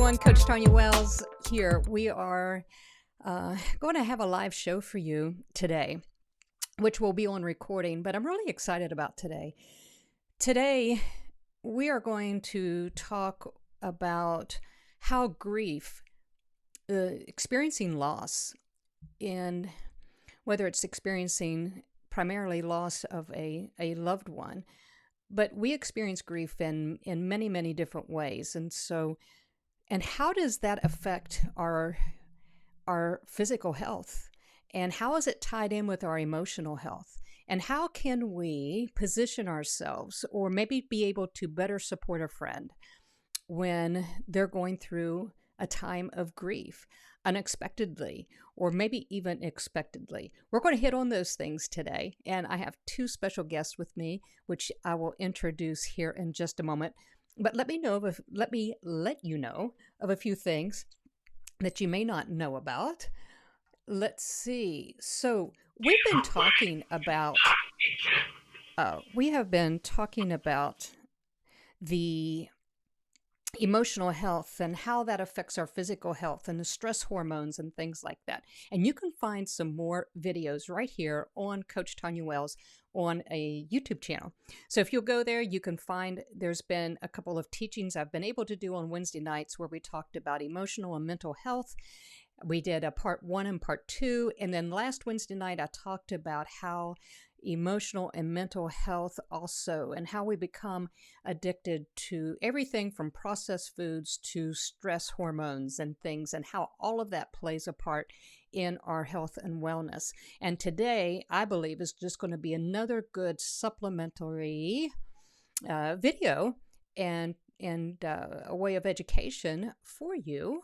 everyone. Coach Tonya Wells here. We are going to have a live show for you today, which will be on recording, but I'm really excited about today. Today, we are going to talk about how grief, experiencing loss, and whether it's experiencing primarily loss of a loved one, but we experience grief in many, many different ways. And how does that affect our physical health? And how is it tied in with our emotional health? And how can we position ourselves or maybe be able to better support a friend when they're going through a time of grief, unexpectedly, or maybe even expectedly? We're going to hit on those things today. And I have two special guests with me, which I will introduce here in just a moment. But let me let you know of a few things that you may not know about. Let's see. So we have been talking about the emotional health and how that affects our physical health and the stress hormones and things like that. And you can find some more videos right here on Coach Tonya Wells on a YouTube channel. So if you'll go there, you can find there's been a couple of teachings I've been able to do on Wednesday nights where we talked about emotional and mental health. We did a part 1 and part 2. And then last Wednesday night, I talked about how emotional and mental health also, and how we become addicted to everything from processed foods to stress hormones and things, and how all of that plays a part in our health and wellness. And today, I believe, is just going to be another good supplementary video and a way of education for you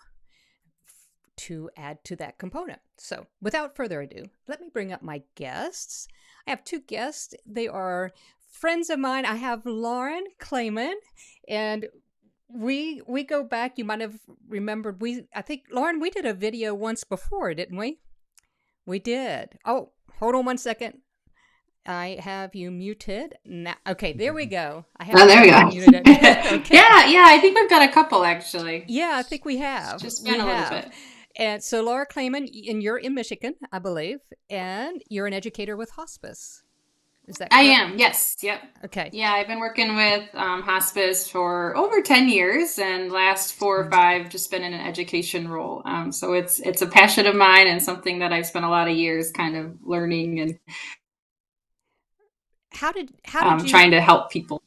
to add to that component. So without further ado, let me bring up my guests. I have two guests. They are friends of mine. I have Lauren Kleman, and we go back. You might have remembered. I think, Lauren, we did a video once before, didn't we? We did. Oh, hold on one second. I have you muted now. Okay, there we go. There we go. Muted it. Okay. Yeah. I think we've got a couple actually. Yeah, I think we have. Just been a little bit. And so, Laura Kleman, and you're in Michigan, I believe, and you're an educator with Hospice. Is that correct? I am, yes. Yep. Okay. Yeah, I've been working with Hospice for over 10 years, and last 4 or 5 just been in an education role. So it's a passion of mine and something that I've spent a lot of years kind of learning and how did you trying to help people.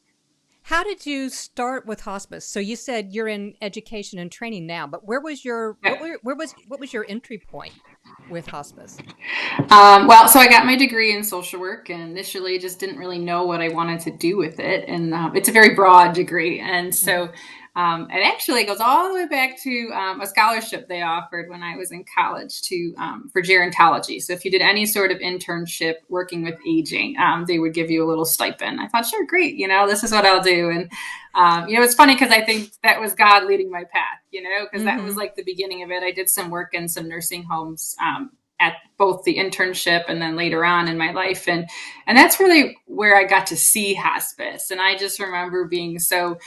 How did you start with Hospice? So you said you're in education and training now, but where was your what was your entry point with Hospice? Well, so I got my degree in social work, and initially just didn't really know what I wanted to do with it. And it's a very broad degree, and so it actually goes all the way back to a scholarship they offered when I was in college for gerontology. So if you did any sort of internship working with aging, they would give you a little stipend. I thought, sure, great, this is what I'll do. And it's funny because I think that was God leading my path, because that was like the beginning of it. I did some work in some nursing homes at both the internship and then later on in my life. And that's really where I got to see hospice. And I just remember being so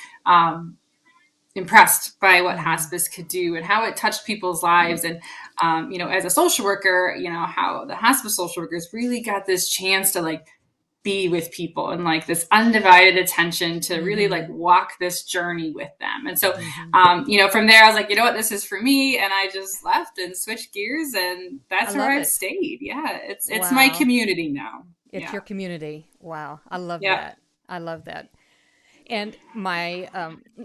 impressed by what hospice could do and how it touched people's lives. And, as a social worker, how the hospice social workers really got this chance to be with people and this undivided attention to really walk this journey with them. And so, from there, I was like, you know what, this is for me. And I just left and switched gears, and that's where I've stayed. Yeah. It's my community now. It's your community. Wow. I love that. I love that. And my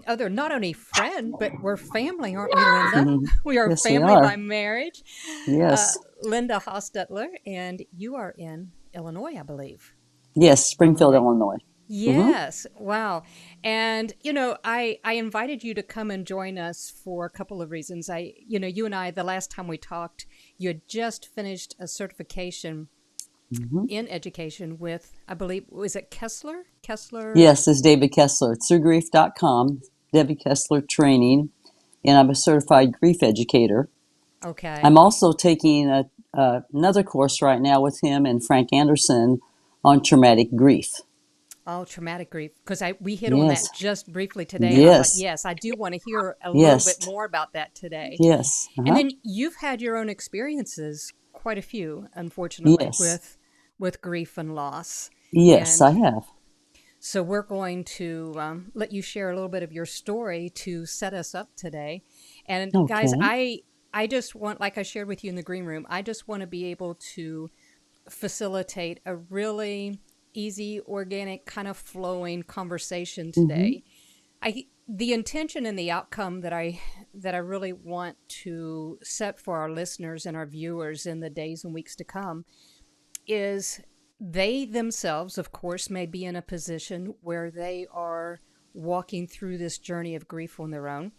other, not only friend, but we're family, aren't we, Linda? We are family by marriage. Yes. Linda Hostetler, and you are in Illinois, I believe. Yes, Springfield, Illinois. Yes. Wow. And, I invited you to come and join us for a couple of reasons. You and I, the last time we talked, you had just finished a certification in education with, I believe, was it Kessler? Yes, it's David Kessler. It's through grief.com, Debbie Kessler Training, and I'm a certified grief educator. Okay. I'm also taking another course right now with him and Frank Anderson on traumatic grief. Oh, traumatic grief. Because we hit on Yes. that just briefly today, and I thought, Yes. yes, I do want to hear a little bit Yes. more about that today. Yes. And Uh-huh. then you've had your own experiences, quite a few, unfortunately, Yes. with grief and loss. Yes, I And have. so we're going to let you share a little bit of your story to set us up today. And guys, Okay. I just want, like I shared with you in the green room, I just want to be able to facilitate a really easy, organic, kind of flowing conversation Mm-hmm. today. The intention and the outcome that I really want to set for our listeners and our viewers in the days and weeks to come is they themselves, of course, may be in a position where they are walking through this journey of grief on their own.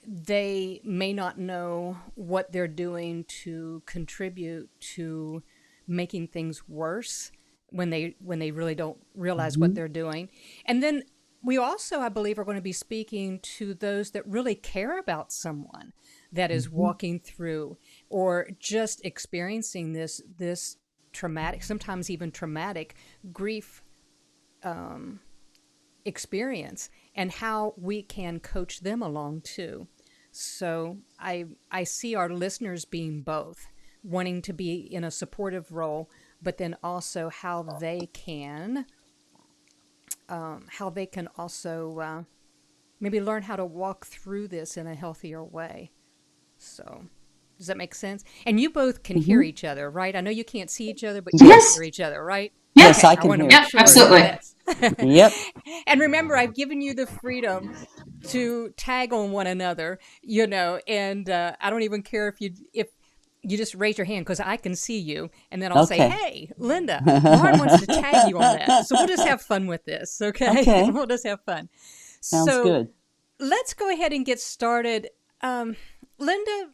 They may not know what they're doing to contribute to making things worse when they really don't realize what Mm-hmm. they're doing. And then we also, I believe, are going to be speaking to those that really care about someone that is Mm-hmm. walking through or just experiencing this traumatic, sometimes even traumatic grief experience, and how we can coach them along too. So I see our listeners being both, wanting to be in a supportive role, but then also how they can also maybe learn how to walk through this in a healthier way. So does that make sense? And you both can hear Mm-hmm. each other, right? I know you can't see each other, but you can Yes. Yes. hear each other, right? Yes, Yes. I Okay, I can want to hear. make Yeah, sure that absolutely. that's. Yep. And remember, I've given you the freedom to tag on one another, and I don't even care if you just raise your hand because I can see you, and then I'll say, Okay. "Hey, Linda, Lauren wants to tag you on that." So we'll just have fun with this, okay? Okay. We'll just have fun. Sounds So good. let's go ahead and get started. Linda,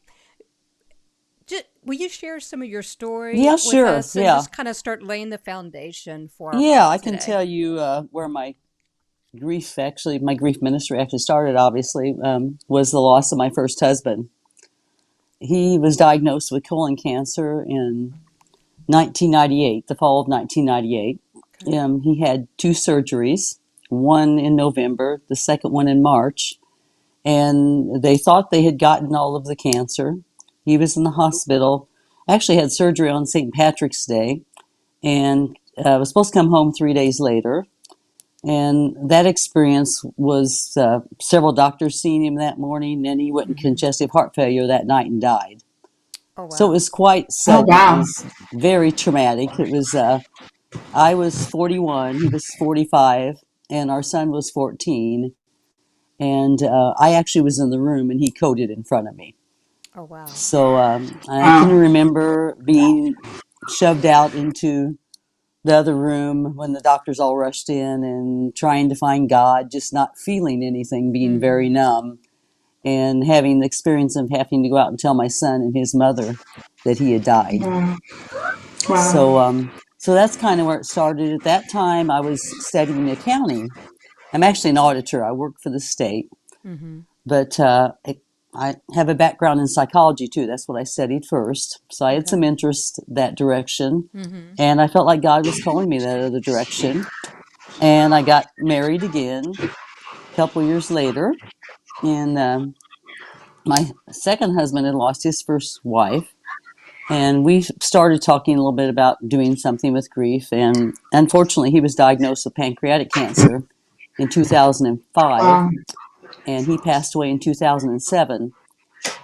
will you share some of your story Yeah, with sure. us and Yeah. just kind of start laying the foundation for our Yeah, call I can today? tell you where my grief ministry actually started, obviously, was the loss of my first husband. He was diagnosed with colon cancer in 1998, the fall of 1998. Okay. He had two surgeries, one in November, the second one in March, and they thought they had gotten all of the cancer. He was in the hospital, actually had surgery on St. Patrick's Day, and was supposed to come home 3 days later. And that experience was several doctors seeing him that morning, and he went in Mm-hmm. congestive heart failure that night and died. Oh, So it wow. was quite Oh, sudden. It wow. was very traumatic. It was, I was 41, he was 45, and our son was 14. And I actually was in the room, and he coded in front of me. Oh, wow. So I can Wow. remember being shoved out into the other room when the doctors all rushed in and trying to find God, just not feeling anything, being very Mm-hmm. numb, and having the experience of having to go out and tell my son and his mother that he had died. Wow. Wow. So that's kind of where it started. At that time, I was studying accounting. I'm actually an auditor. I work for the state, Mm-hmm. but I have a background in psychology too. That's what I studied first. So I had Okay. some interest that direction, Mm-hmm. and I felt like God was calling me that other direction. And I got married again a couple years later, and my second husband had lost his first wife, and we started talking a little bit about doing something with grief. And unfortunately, he was diagnosed with pancreatic cancer in 2005, Wow. and he passed away in 2007.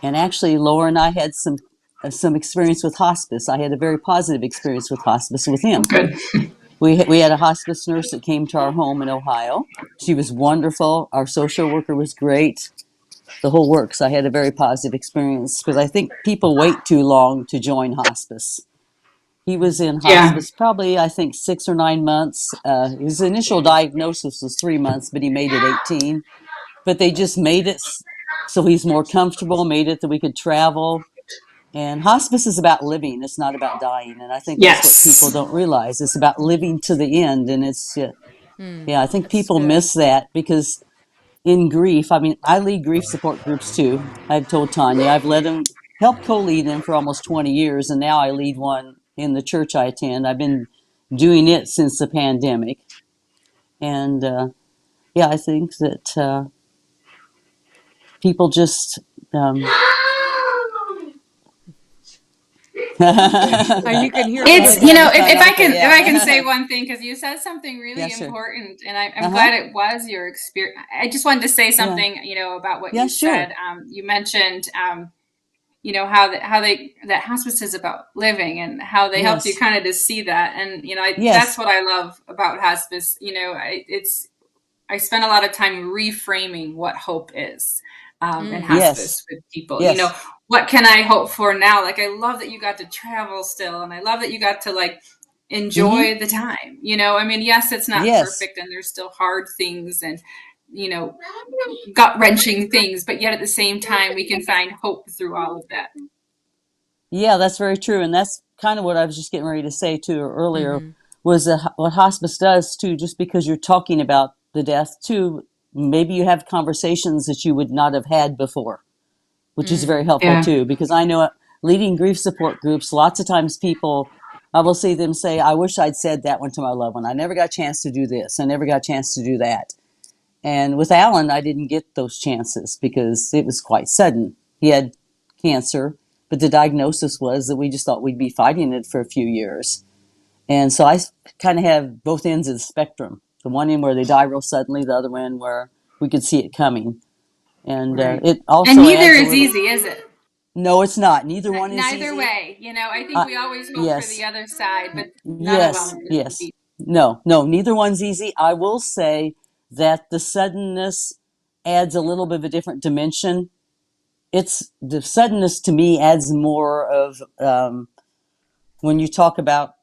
And actually, Laura and I had some experience with hospice. I had a very positive experience with hospice with him. Good. We had a hospice nurse that came to our home in Ohio. She was wonderful. Our social worker was great. The whole works. I had a very positive experience because I think people wait too long to join hospice. He was in Yeah. hospice probably, I think, 6 or 9 months. His initial diagnosis was 3 months, but he made it 18. But they just made it so he's more comfortable, made it that we could travel. And hospice is about living. It's not about dying. And I think that's what people Yes. don't realize. It's about living to the end. And it's, Mm. yeah, I think That's people good. miss that because in grief, I mean, I lead grief support groups too. I've told Tonya, I've led them, helped co-lead them for almost 20 years. And now I lead one in the church I attend. I've been doing it since the pandemic. And yeah, I think that people just. You can hear Go It's, ahead, Linda. you go know, ahead, Tonya. if Okay, if I can yeah. say one thing, because you said something Yeah, really sure. important, and I'm Uh-huh. glad it was your experience. I just wanted to say Yeah. something, about what Yeah, you sure. said. You mentioned, how that hospice is about living, and how they helped you Yes. kind of to see that. And that's Yes. what I love about hospice. I spend a lot of time reframing what hope is, in Mm. Yes. hospice with people. Yes. What can I hope for now? Like, I love that you got to travel still, and I love that you got to, like, Mm-hmm. enjoy the time. I mean, yes, it's not Yes. perfect, and there's still hard things, and you know gut wrenching things, but yet at the same time, we can find hope through all of that. Yeah, that's very true. And that's kind of what I was just getting ready to say too earlier Mm-hmm. was that what hospice does too, just because you're talking about the death too, maybe you have conversations that you would not have had before, which is very Mm. helpful Yeah. too. Because I know leading grief support groups, lots of times people, I will see them say, I wish I'd said that one to my loved one. I never got a chance to do this. I never got a chance to do that. And with Alan, I didn't get those chances because it was quite sudden. He had cancer, but the diagnosis was that we just thought we'd be fighting it for a few years. And so I kind of have both ends of the spectrum. The one end where they die real suddenly, the other one where we could see it coming. And Right. it And also neither adds a is little. easy, is it? No, it's not. Neither one is Neither easy. way. I think we always hope for the Yes, other side, but none of yes, them is yes. easy. No, no, neither one's easy. I will say that the suddenness adds a little bit of a different dimension. It's the suddenness to me adds more of when you talk about,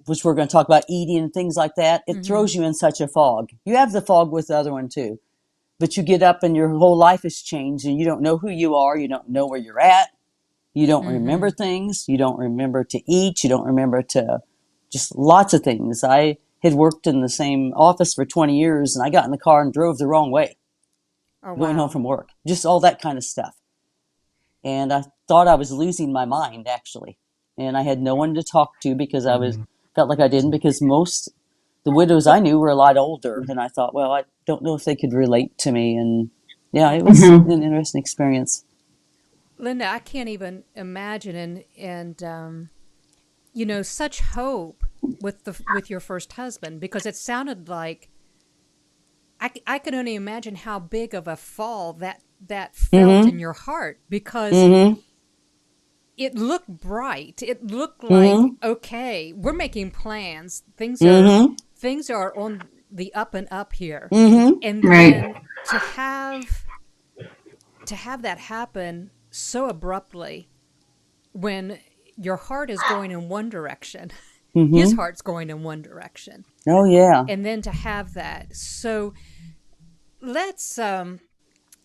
which we're going to talk about, eating and things like that. It Mm-hmm. throws you in such a fog. You have the fog with the other one too, but you get up and your whole life has changed and you don't know who you are. You don't know where you're at. You don't Mm-hmm. remember things. You don't remember to eat. You don't remember to just lots of things. I had worked in the same office for 20 years and I got in the car and drove the wrong way Oh, going home wow. from work. Just all that kind of stuff. And I thought I was losing my mind actually. And I had no one to talk to because I was felt like I didn't because most the widows I knew were a lot older and I thought, well, I don't know if they could relate to me and yeah, it was Mm-hmm. an interesting experience. Linda, I can't even imagine, and such hope with your first husband, because it sounded like I could only imagine how big of a fall that felt Mhm. in your heart, because Mhm. it looked bright. It looked like, Mhm. okay, we're making plans. Mhm. Things are on the up and up here. Mhm. And Right. then to have that happen so abruptly, when your heart is going in one direction, his Mhm. heart's going in one direction, Oh yeah. and then to have that. So let's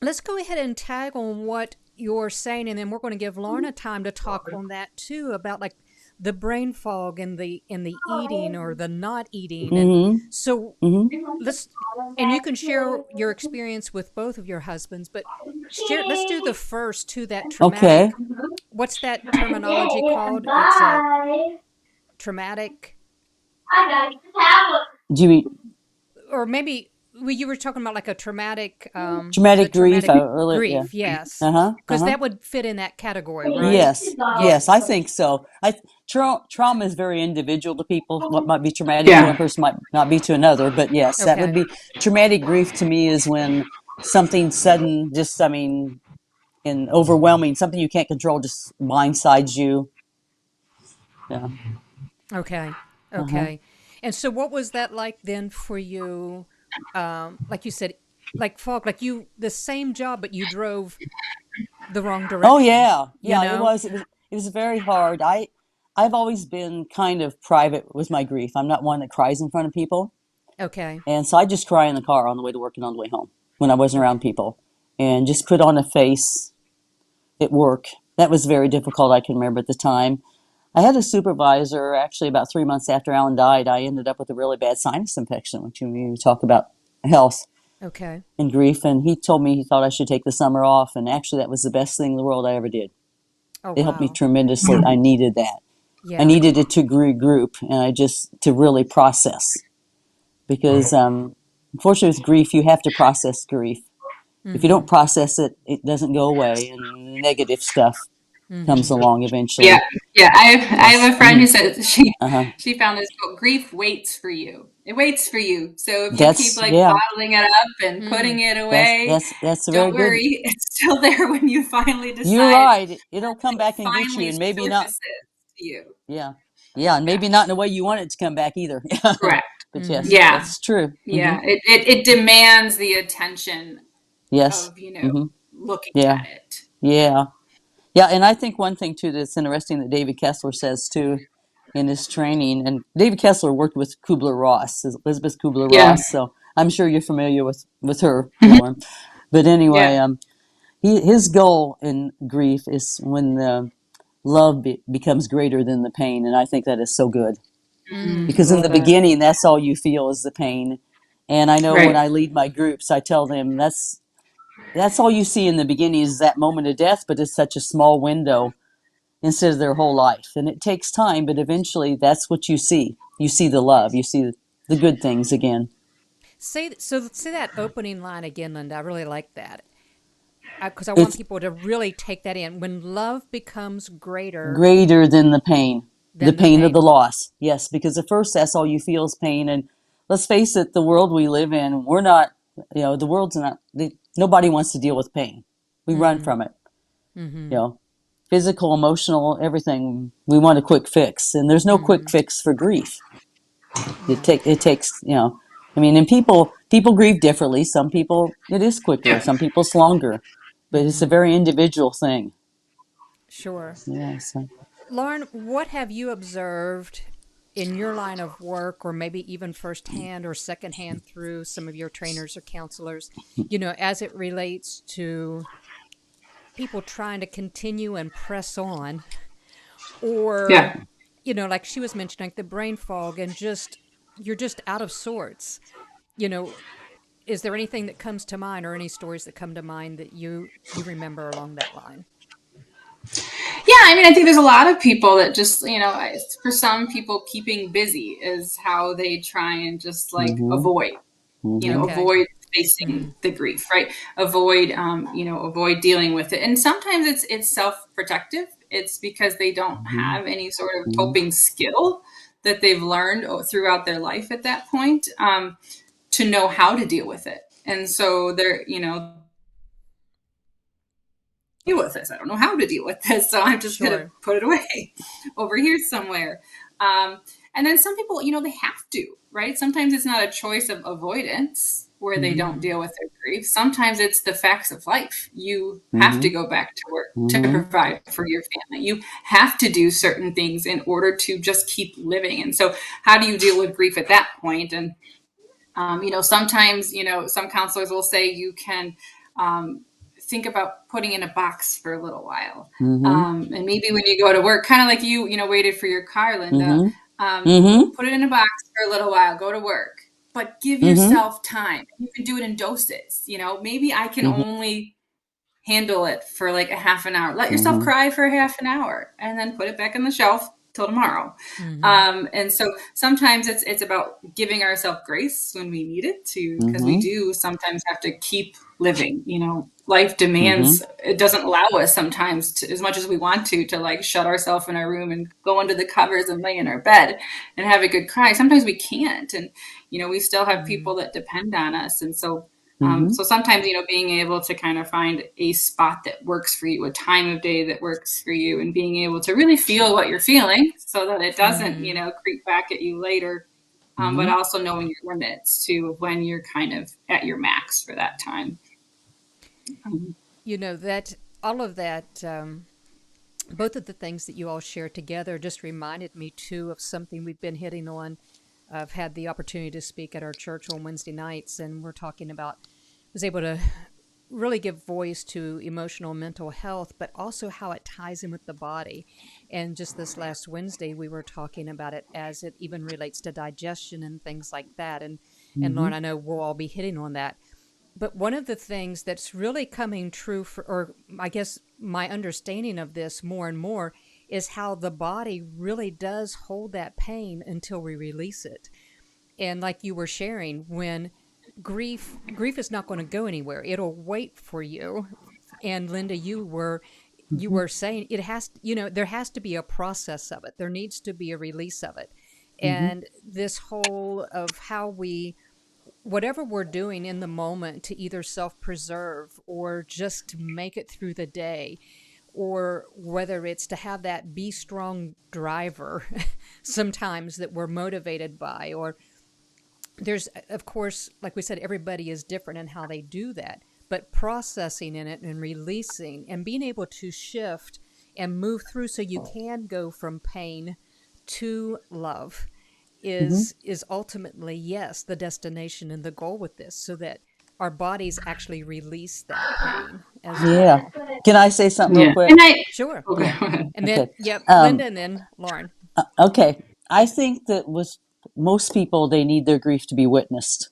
let's go ahead and tag on what you're saying, and then we're going to give Lorna time to talk on that too, about like the brain fog and the eating or the not eating. And Mhm. so Mhm. let's and you can share your experience with both of your husbands, but let's do the first to that Okay. traumatic. What's that terminology called? It's a traumatic, Do you mean or maybe you were talking about like a traumatic, the traumatic grief? traumatic Earlier, yeah. grief, yes, Uh huh. Uh because huh. that would fit in that category, right? Yes. Yes, I Yes. think so. Trauma is very individual to people. What might be traumatic to one Yeah. person might not be to another. But yes, that would Okay. be traumatic grief to me is when something sudden, just I mean, and overwhelming, something you can't control, just blindsides you. Yeah. Okay. Uh huh. Okay. And so, what was that like then for you? Like you said, like fog, like you the same job, but you drove the wrong Oh direction. yeah, You yeah. It know? was. It was very hard. I've always been kind of private with my grief. I'm not one that cries in front of people, Okay. and so I just cry in the car on the way to work and on the way home when I wasn't Okay. around people, and just put on a face at work. That was very difficult. I can remember at the time. I had a supervisor actually about 3 months after Alan died. I ended up with a really bad sinus infection, which you talk about health Okay. and grief, and he told me he thought I should take the summer off, and actually that was the best thing in the world I ever did. Oh It helped me wow. tremendously. I needed that. I Yeah. needed it to regroup and I just to really process because unfortunately, with grief, you have to process grief. If you Mm-hmm. don't process it, it doesn't go away, and negative stuff comes Mm-hmm. along Yeah, eventually. yeah. I Yes. have a friend who says Uh-huh. she found this quote: grief waits for you. It waits for you. So if you keep That's like yeah. bottling it up and Mm. putting it That's away, that's that's very don't good. worry, it's still there when you finally You're decide right. It'll come it back and get you, finally and maybe not. surfaces to you. Yeah, yeah, and Yeah, maybe not in the way you want it to come back either. correct. But yes, Mm-hmm. Yeah, that's true. yeah. It demands the attention Yes. of hmm looking Yeah. at it. Yeah. Yeah. And I think one thing too that's interesting that David Kessler says too in his training, and David Kessler worked with Kubler Ross, Elizabeth Kubler Yeah. Ross, so I'm sure you're familiar with her, Mhm. Lauren. But anyway, Yeah. his goal in grief is when the love becomes greater than the pain, and I think that is so good Mm. because in Love the that. beginning, that's all you feel is the pain. And I know when Right. I lead my groups, I tell them that's all you see in the beginning is that moment of death, but it's such a small window instead of their whole life. And it takes time, but eventually that's what you see. You see the love, you see the good things again. Say that opening line again, Linda. I really like that because I want It's people to really take that in. When love becomes greater greater than the than the pain of the pain. loss. Yes, because at first that's all you feel is pain. And let's face it, the world we live in, we're not, the world's not, nobody wants to deal with pain. We run Mm-hmm. from it, Mm-hmm. you know, physical, emotional, everything. We want a quick fix. And there's no quick Mm-hmm. fix for grief. No. It takes, I mean, and people grieve differently. Some people, it is quicker. Yeah. Some people it's longer. But it's a Mm-hmm. very individual thing. Sure. Yeah, so. Lauren, what have you observed in your line of work, or maybe even firsthand or secondhand through some of your trainers or counselors, as it relates to people trying to continue and press on, or, Yeah. like she was mentioning, like the brain fog and you're just out of sorts? You know, is there anything that comes to mind or any stories that come to mind that you remember along that line? Yeah, I mean, I think there's a lot of people that just, for some people, keeping busy is how they try and just like Mm-hmm. avoid, Mm-hmm. Okay. avoid facing Mm-hmm. the grief, right? Avoid, avoid dealing with it. And sometimes it's self-protective. It's because they don't Mm-hmm. have any sort of Mm-hmm. coping skill that they've learned throughout their life at that point, to know how to deal with it. And so they're, deal with this. I don't know how to deal with this, so I'm just going to Sure. put it away over here somewhere. And then some people, they have to, right? Sometimes it's not a choice of avoidance where they don't Mm-hmm. deal with their grief. Sometimes it's the facts of life. You have Mm-hmm. to go back to work to Mm-hmm. provide for your family. You have to do certain things in order to just keep living. And so, how do you deal with grief at that point? And sometimes, some counselors will say you can think about putting in a box for a little while. Mm-hmm. And maybe when you go to work, kind of like waited for your car, Linda, Mm-hmm. Mm-hmm. put it in a box for a little while, go to work, but give Mm-hmm. yourself time. You can do it in doses. Maybe I can Mm-hmm. only handle it for like a half an hour. Let yourself Mm-hmm. cry for a half an hour and then put it back on the shelf till tomorrow. Mm-hmm. And so sometimes it's about giving ourselves grace when we need it to, because we Mm-hmm. do sometimes have to keep living. Life Mm-hmm. demands, it doesn't allow us sometimes to, as much as we want to like shut ourselves in our room and go under the covers and lay in our bed and have a good cry. Sometimes we can't. And, we still have Mm-hmm. people that depend on us. And so Mm-hmm. so sometimes, being able to kind of find a spot that works for you, a time of day that works for you, and being able to really feel what you're feeling so that it doesn't, Mm-hmm. creep back at you later. But Mm-hmm. also knowing your limits to when you're kind of at your max for that time. That all of that, both of the things that you all shared together just reminded me too of something we've been hitting on. I've had the opportunity to speak at our church on Wednesday nights, and we're talking about, was able to really give voice to emotional and mental health, but also how it ties in with the body. And just this last Wednesday, we were talking about it as it even relates to digestion and things like that. And Mm-hmm. Lauren, I know we'll all be hitting on that. But one of the things that's really coming true or I guess my understanding of this more and more, is how the body really does hold that pain until we release it. And like you were sharing, when grief is not going to go anywhere. It'll wait for you. And Linda, you were saying it has, there has to be a process of it. There needs to be a release of it. And this whole of how whatever we're doing in the moment to either self-preserve or just to make it through the day, or whether it's to have that be strong driver sometimes that we're motivated by, or there's, of course, like we said, everybody is different in how they do that, but processing in it and releasing and being able to shift and move through so you can go from pain to love is ultimately, yes, the destination and the goal with this, so that our bodies actually release that pain as well. Can I say something real quick? Sure. Okay. And then, Linda, and then Lauren. Okay. I think that with most people, they need their grief to be witnessed.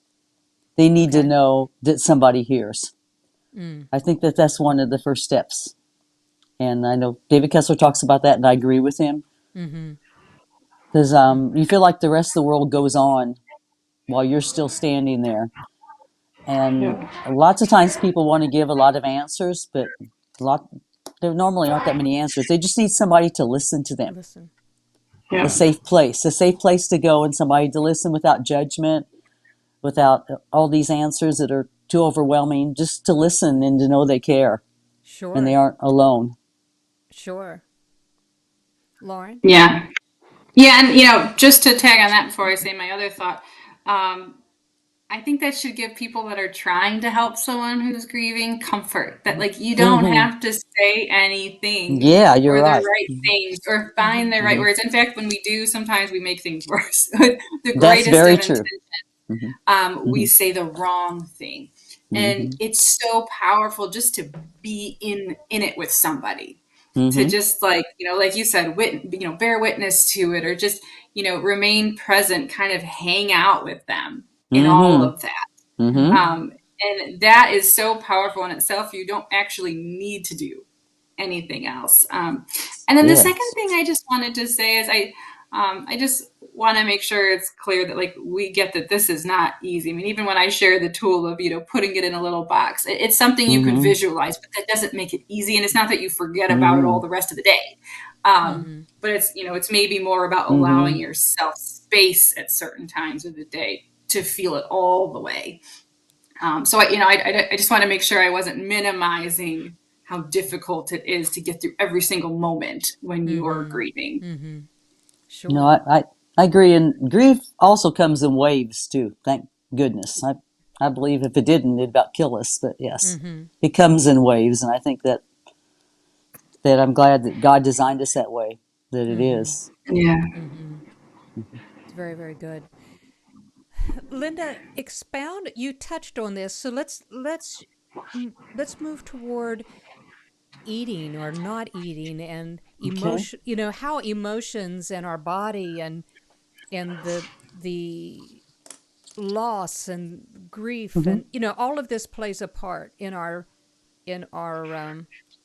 They need to know that somebody hears. I think that that's one of the first steps. And I know David Kessler talks about that, and I agree with him. Because you feel like the rest of the world goes on while you're still standing there. And lots of times people want to give a lot of answers, but there normally aren't that many answers. They just need somebody to listen to them. A safe place to go, and somebody to listen without judgment, without all these answers that are too overwhelming, just to listen and to know they care. Sure. And they aren't alone. Sure. Lauren? Yeah. Yeah, and just to tag on that before I say my other thought, I think that should give people that are trying to help someone who's grieving comfort, that like you don't have to say anything You're or right. the right things or find the right words. In fact, when we do, sometimes we make things worse. The That's greatest very of true. intention, we say the wrong thing. And it's so powerful just to be in it with somebody. To just like you said, bear witness to it, or just, remain present, kind of hang out with them in all of that. And that is so powerful in itself. You don't actually need to do anything else. And then the second thing I just wanted to say is I just want to make sure it's clear that like we get that this is not easy. I mean, even when I share the tool of putting it in a little box, it's something you could visualize, but that doesn't make it easy. And it's not that you forget about it all the rest of the day, but it's maybe more about allowing yourself space at certain times of the day to feel it all the way. So I just want to make sure I wasn't minimizing how difficult it is to get through every single moment when you are grieving. Sure. No, I agree. And grief also comes in waves too. Thank goodness. I believe if it didn't, it'd about kill us. But yes, it comes in waves. And I think that I'm glad that God designed us that way, that it is. Yeah. It's very, very good. Linda, expound. You touched on this, so let's move toward eating or not eating and emotion. How emotions and our body and the loss and grief and all of this plays a part in our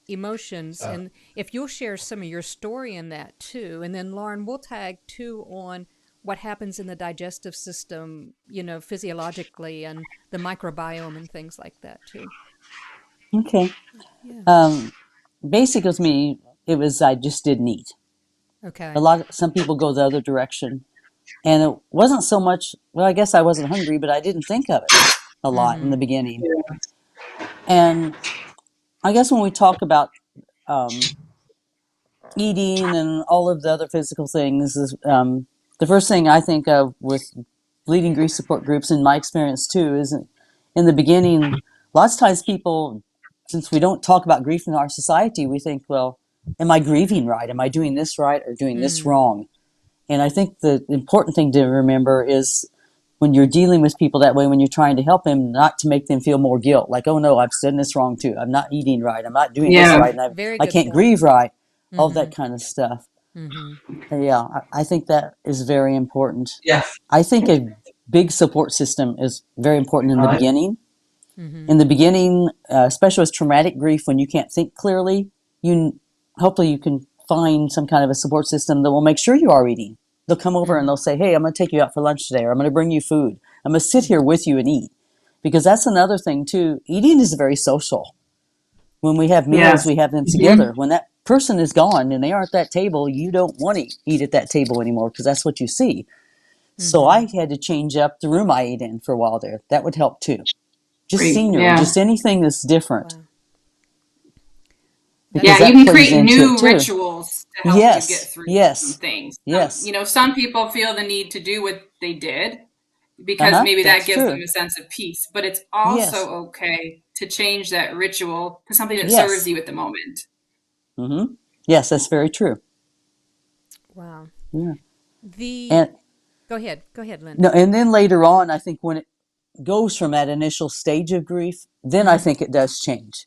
emotions. And if you'll share some of your story in that too, and then Lauren, we'll tag too on what happens in the digestive system, physiologically, and the microbiome and things like that too. Okay. Basic with me, it was I just didn't eat. Okay. Some people go the other direction, and it wasn't so much. Well, I guess I wasn't hungry, but I didn't think of it a lot in the beginning. And I guess when we talk about eating and all of the other physical things, is the first thing I think of with leading grief support groups, in my experience too, is in the beginning, lots of times people, since we don't talk about grief in our society, we think, well, am I grieving right? Am I doing this right or doing this wrong? And I think the important thing to remember is when you're dealing with people that way, when you're trying to help them, not to make them feel more guilt. Like, oh no, I've done this wrong too. I'm not eating right. I'm not doing this right. And I can't grieve right. All that kind of stuff. Yeah, I think that is very important. I think a big support system is very important in the beginning. In the beginning, especially with traumatic grief, when you can't think clearly, hopefully you can find some kind of a support system that will make sure you are eating. They'll come over and they'll say, hey, I'm going to take you out for lunch today, or I'm going to bring you food. I'm going to sit here with you and eat. Because that's another thing too. Eating is very social. When we have meals, Yes. we have them together. When that person is gone and they are at that table, you don't want to eat at that table anymore because that's what you see. So I had to change up the room I ate in for a while there. That would help too. Just Great. scenery, Yeah. just anything that's different. Wow. Because Yeah, you that can plays create into it new too. rituals to help you get Yes, through some yes, things. yes. Some people feel the need to do what they did because maybe that That's gives them true. a sense of peace. But it's Yes, also okay to change that ritual to something that serves yes. you at the moment. Yes, that's very true. Wow. Yeah. The And Go ahead, no, Linda. and then later on, I think when it goes from that initial stage of grief, then I think it does change.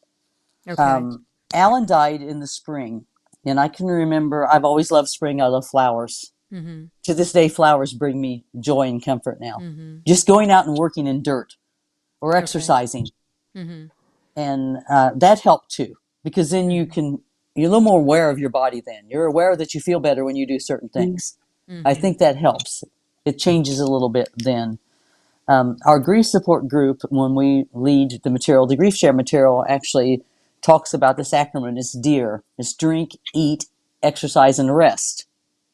Okay. Alan died in the spring, and I can remember I've always loved spring. I love flowers. To this day, flowers bring me joy and comfort now. Just going out and working in dirt or Okay. exercising, and that helped too, because then you're a little more aware of your body. Then you're aware that you feel better when you do certain things. I think that helps. It changes a little bit then. Our grief support group, when we lead the material, the grief share material actually talks about this acronym. It's DEAR. It's drink, eat, exercise, and rest.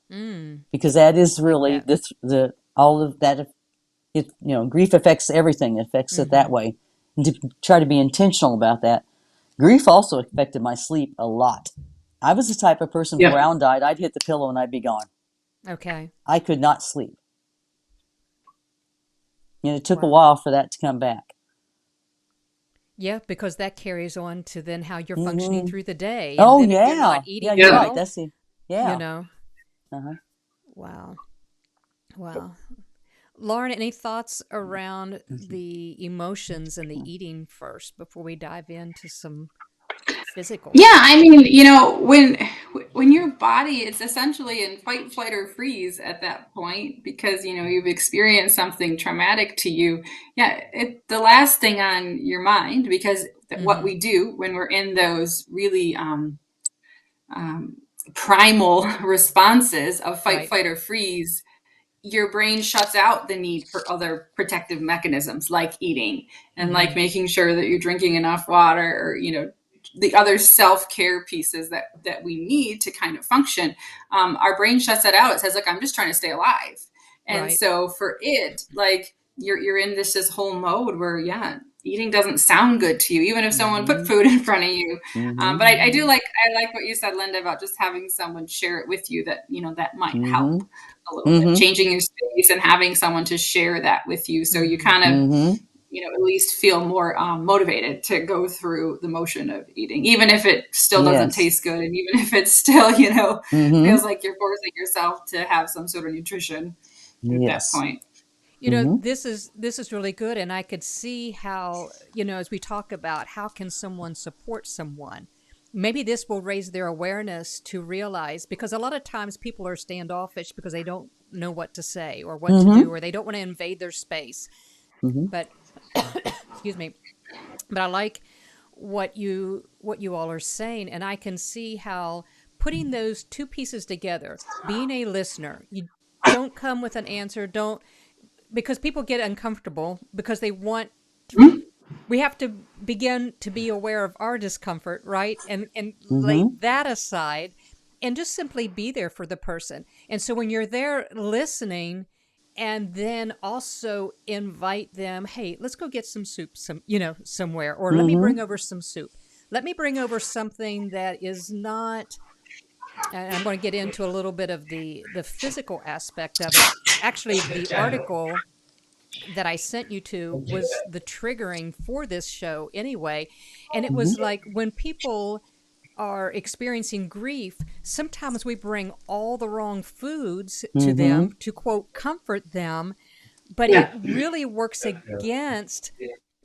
Because that is Like really that. the all of that. Grief affects everything. It affects it that way. And to try to be intentional about that. Grief also affected my sleep a lot. I was the type of person before Yep. Alan died, I'd hit the pillow and I'd be gone. Okay. I could not sleep. And it took a Wow. while for that to come back. Yeah, because that carries on to then how you're functioning through the day. And Oh then if you're not yeah, yeah, eating you're right. well, That's it. you Yeah. know. Uh-huh. Wow. Wow. Lauren, any thoughts around the emotions and the eating first before we dive into some physical Yeah, stuff? I mean, when your body it's essentially in fight, flight, or freeze at that point because you've experienced something traumatic to you. Yeah, the last thing on your mind because what we do when we're in those really primal responses of fight, Right. flight, or freeze, your brain shuts out the need for other protective mechanisms like eating and like making sure that you're drinking enough water or the other self-care pieces that we need to kind of function. Our brain shuts that out. It says, look, I'm just trying to stay alive. And Right. so for it, like you're in this whole mode where eating doesn't sound good to you even if someone put food in front of you. But I do like what you said, Linda, about just having someone share it with you that that might help a little bit, changing your space and having someone to share that with you. So you kind of, at least feel more motivated to go through the motion of eating, even if it still doesn't Yes. taste good. And even if it still, Mm-hmm. feels like you're forcing yourself to have some sort of nutrition at that Yes. point. This is really good, and I could see how, as we talk about how can someone support someone, maybe this will raise their awareness to realize, because a lot of times people are standoffish because they don't know what to say or what to do, or they don't want to invade their space. But excuse me, but I like what you all are saying, and I can see how putting those two pieces together, being a listener, you don't come with an answer, don't, because people get uncomfortable because they want, we have to begin to be aware of our discomfort, right? And lay that aside and just simply be there for the person. And so when you're there listening, and then also invite them, hey, let's go get some soup somewhere, or let me bring over some soup. Let me bring over something that is not, and I'm going to get into a little bit of the physical aspect of it. Actually, the article that I sent you to was the triggering for this show anyway. And it was like when people are experiencing grief, sometimes we bring all the wrong foods to them to, quote, comfort them, but it really works against,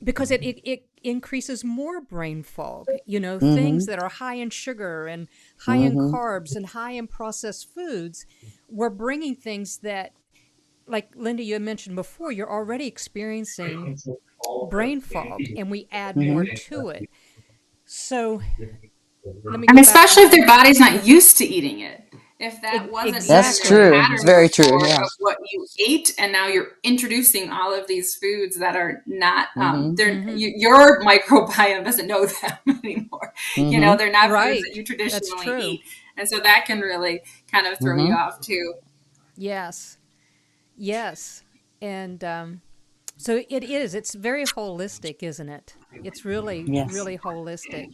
because it increases more brain fog, things that are high in sugar and high in carbs and high in processed foods. We're bringing things that, like Linda, you had mentioned before, you're already experiencing brain fog, and we add more to it. So let me And go back especially if to, their body's not used to eating it. if that wasn't even That's your Exactly. true. pattern Very true. before Yeah. of what you ate, and now you're introducing all of these foods that are not Mm-hmm. your microbiome doesn't know them anymore. Mm-hmm. They're not foods that Right. you That's traditionally true. eat, and so that can really kind of throw you Mm-hmm. off too. Yes. Yes. And so it is. It's very holistic, isn't it? It's really, Yes. really holistic.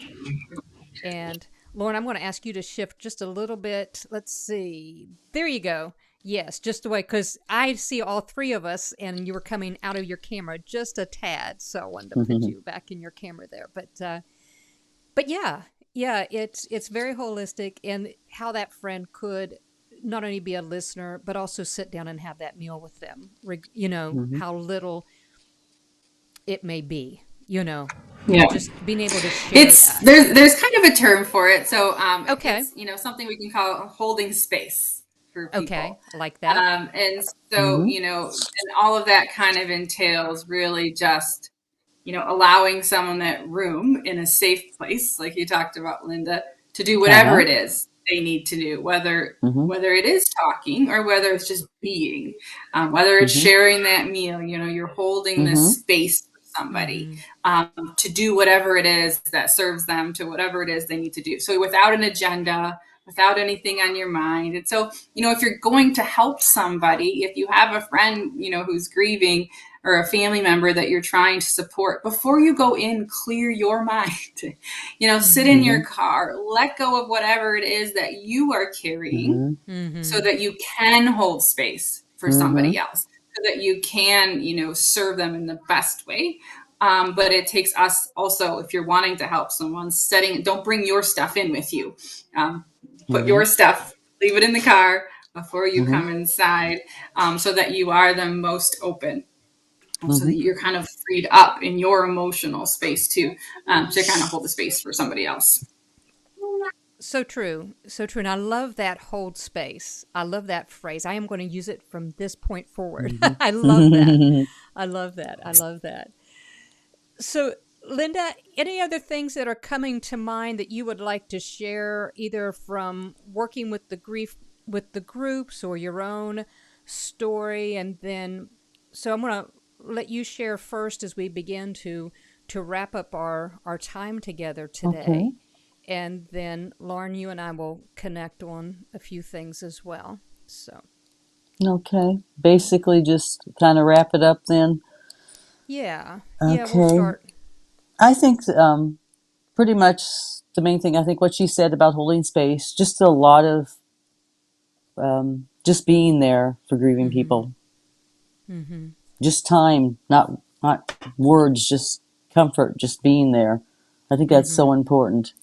And Lauren, I'm going to ask you to shift just a little bit. Let's see. There you go. Yes, just the way, because I see all three of us, and you were coming out of your camera just a tad, so I wanted to put Mm-hmm. you back in your camera there. But yeah, yeah, it's very holistic, and how that friend could not only be a listener, but also sit down and have that meal with them. Mm-hmm. How little it may be. Yeah. Just being able to share It's that. there's kind of a term for it. So Okay. it's something we can call holding space for Okay, people. I like that. And so, Mm-hmm. and all of that kind of entails really just, allowing someone that room in a safe place, like you talked about, Linda, to do whatever Uh-huh. it is they need to do, whether Mm-hmm. whether it is talking or whether it's just being, whether it's Mm-hmm. sharing that meal, you're holding this Mm-hmm. space for somebody Mm-hmm. to do whatever it is that serves them to whatever it is they need to do. So without an agenda, without anything on your mind. And so, if you're going to help somebody, if you have a friend, who's grieving or a family member that you're trying to support, before you go in, clear your mind. Sit in Mm-hmm. your Mm-hmm. car, let go of whatever it is that you are carrying Mm-hmm. so Mm-hmm. that you can hold space for Mm-hmm. somebody else, so that you can, serve them in the best way. But it takes us also, if you're wanting to help someone, don't bring your stuff in with you. Put Mm-hmm. your stuff, leave it in the car before you Mm-hmm. come inside, so that you are the most open, so Mm-hmm. that you're kind of freed up in your emotional space too, to kind of hold the space for somebody else. So true. So true. And I love that hold space. I love that phrase. I am going to use it from this point forward. I love that. Mm-hmm. I love that. I love that. So, Linda, any other things that are coming to mind that you would like to share, either from working with the groups or your own story? And then, so I'm going to let you share first as we begin to wrap up our time together Okay. today. And then, Lauren, you and I will connect on a few things as well. So, Okay. Basically, just kind of wrap it up then. yeah, yeah, we'll Okay. start. I think pretty much the main thing, I think what she said about holding space, just a lot of just being there for grieving Mm-hmm. people. Mm-hmm. Just time, not words, just comfort, just being there. I think that's Mm-hmm. so important.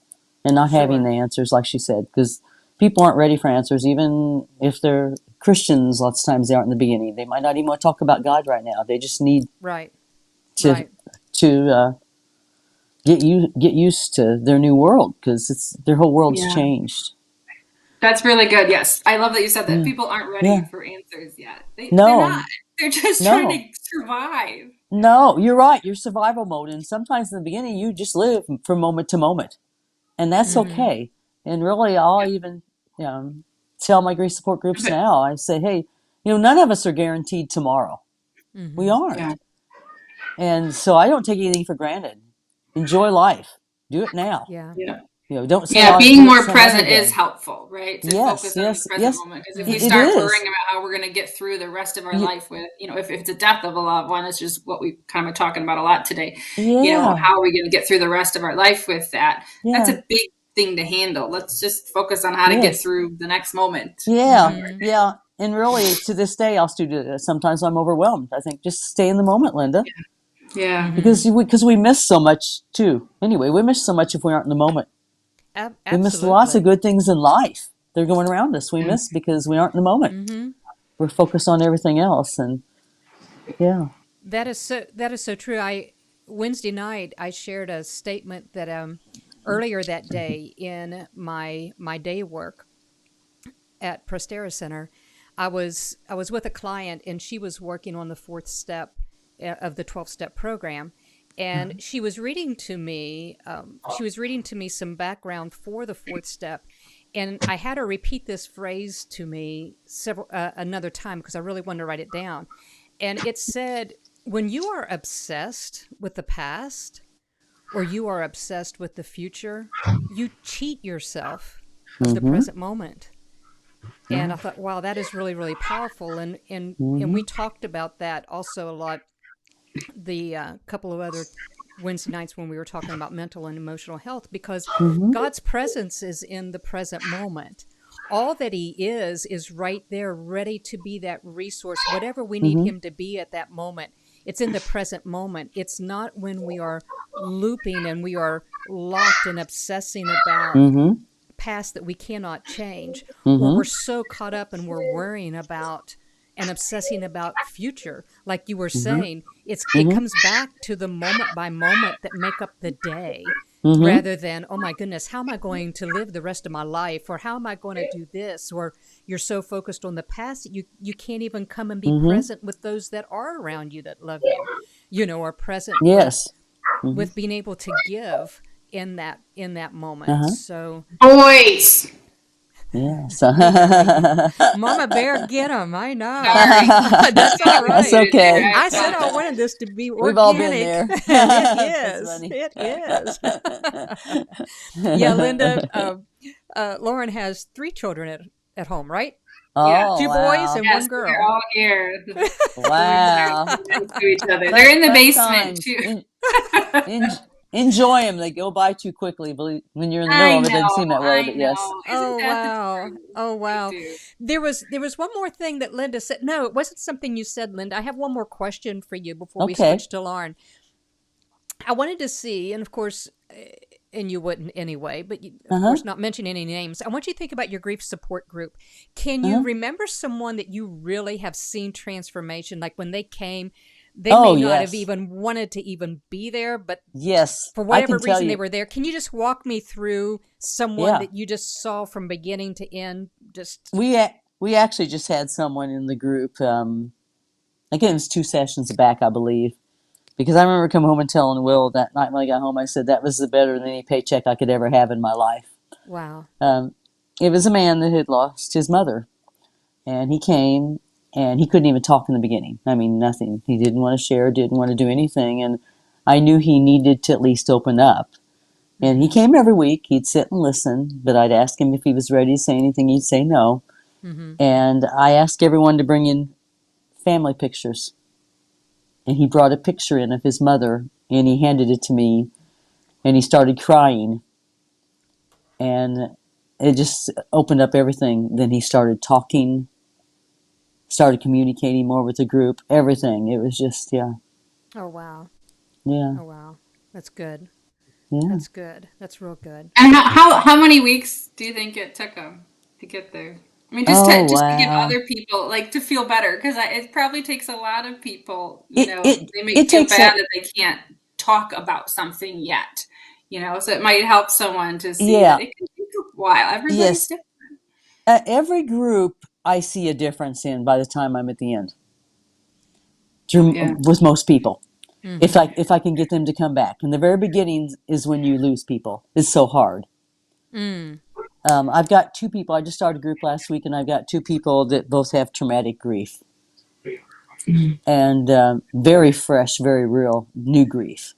And not having Sure. the answers, like she said, because people aren't ready for answers, even if they're Christians. Lots of times they aren't in the beginning. They might not even want to talk about God right now. They just need Right. to Right. get used to their new world, because it's their whole world's Yeah. changed. That's really good. Yes. I love that you said that. Yeah, People aren't ready yeah. for answers yet. They're not. No, They're just trying no, to survive. no. You're right. You're survival mode, and sometimes in the beginning you just live from moment to moment, and that's Mm-hmm. okay. And really, I'll Yep. even tell my grief support groups But now. I say, hey, none of us are guaranteed tomorrow. We Mm-hmm. yeah. aren't, and so I don't take anything for granted. Enjoy life. Do it now. Yeah. Yeah. Don't say Yeah, I'll being do it more some other present is day. helpful, right? To Yes, focus on the yes, present yes. moment. Because if we Mm-hmm. It start worrying is. about how we're going to get through the rest of our You, life with, if it's a death of a loved one, it's just what we kind of talking about a lot today. yeah, How are we going to get through the rest of our life with that? That's yeah, a big thing to handle. Let's just focus on how to get yes. through the next moment. Yeah, Mm-hmm. yeah. And really, to this day, I'll still do it. Sometimes I'm overwhelmed. I think just stay in the moment, Linda, Yeah. Mm-hmm. because we miss so much too. Anyway, we miss so much if we aren't in the moment. We miss lots of Absolutely. good things in life. They're going around us. We Yeah. miss because we aren't in the moment. Mm-hmm. We're focused on everything else, and yeah. That is so true. I Wednesday night I shared a statement that earlier that day in my day work at Prostera Center. I was with a client, and she was working on the fourth step of the 12-step program, and she was reading to me some background for the fourth step, And I had her repeat this phrase to me another time because I really wanted to write it down. And it said, when you are obsessed with the past or you are obsessed with the future, you cheat yourself of the present moment. And I thought, wow, that is really, really powerful. And we talked about that also a lot the couple of other Wednesday nights when we were talking about mental and emotional health, because God's presence is in the present moment. All that he is right there, ready to be that resource, whatever we need him to be at that moment. It's in the present moment. It's not when we are looping and we are locked and obsessing about past that we cannot change, or we're so caught up and we're worrying about and obsessing about future. Like you were saying, it comes back to the moment by moment that make up the day, rather than, oh my goodness, how am I going to live the rest of my life? Or how am I going to do this? Or you're so focused on the past that you can't even come and be present with those that are around you that love you, or present with being able to give in that moment. So boys. Yeah. So Mama Bear, get him. I know. Sorry. That's all right. That's okay. I said I wanted this to be organic. We've all been there. It is. Yeah, Linda, Lauren has 3 children at home, right? Oh, 2 boys and Yes, 1 girl. they're all here. Wow. To each other. They're in the basement too. Enjoy them. They go by too quickly. When you're in the middle of it, it doesn't seem that way, but yes. Oh wow! Oh wow! There was one more thing that Linda said. No, it wasn't something you said, Linda. I have one more question for you before we switch to Lauren. I wanted to see, and of course, and you wouldn't anyway, but you, of course, not mention any names. I want you to think about your grief support group. Can you remember someone that you really have seen transformation? Like when they came, they may not have even wanted to even be there, but for whatever reason they were there. Can you just walk me through someone that you just saw from beginning to end? We actually just had someone in the group. Again, it was 2 sessions back, I believe. Because I remember coming home and telling Will that night when I got home, I said, that was better than any paycheck I could ever have in my life. Wow. It was a man that had lost his mother. And he came, and he couldn't even talk in the beginning. I mean, nothing. He didn't want to share, didn't want to do anything. And I knew he needed to at least open up. And he came every week. He'd sit and listen. But I'd ask him if he was ready to say anything. He'd say no. And I asked everyone to bring in family pictures. And he brought a picture in of his mother, and he handed it to me, and he started crying. And it just opened up everything. Then he started talking, started communicating more with the group, everything. It was just, Oh, wow. Yeah. Oh, wow. That's good. Yeah. That's good. That's real good. And how many weeks do you think it took him to get there? I mean, just to give other people, like, to feel better, because it probably takes a lot of people, they may feel bad that they can't talk about something yet, so it might help someone to see that it can take a while. Everybody's different. Every group I see a difference in by the time I'm at the end. With most people. If I can get them to come back. And the very beginning is when you lose people. It's so hard. I've got 2 people. I just started a group last week, and I've got 2 people that both have traumatic grief. And very fresh, very real, new grief.